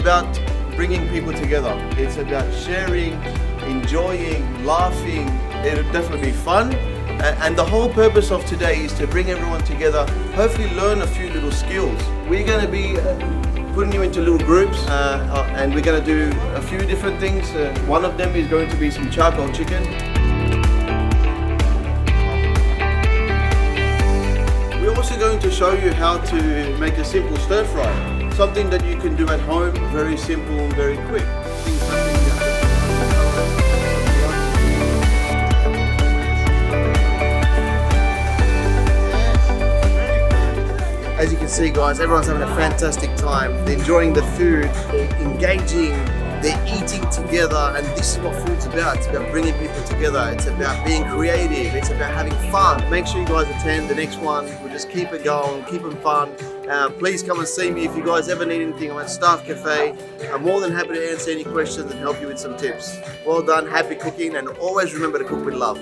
about bringing people together. It's about sharing, enjoying, laughing. It'll definitely be fun. And the whole purpose of today is to bring everyone together, hopefully learn a few little skills. We're going to be putting you into little groups and we're going to do a few different things. One of them is going to be some charcoal chicken. We're also going to show you how to make a simple stir fry. Something that you can do at home, very simple and very quick. As you can see, guys, everyone's having a fantastic time. They're enjoying the food, they're engaging, they're eating together, and this is what food's about. It's about bringing people together. It's about being creative. It's about having fun. Make sure you guys attend the next one. We'll just keep it going, keep them fun. Please come and see me if you guys ever need anything. I'm at Staff Cafe. I'm more than happy to answer any questions and help you with some tips. Well done, happy cooking, and always remember to cook with love.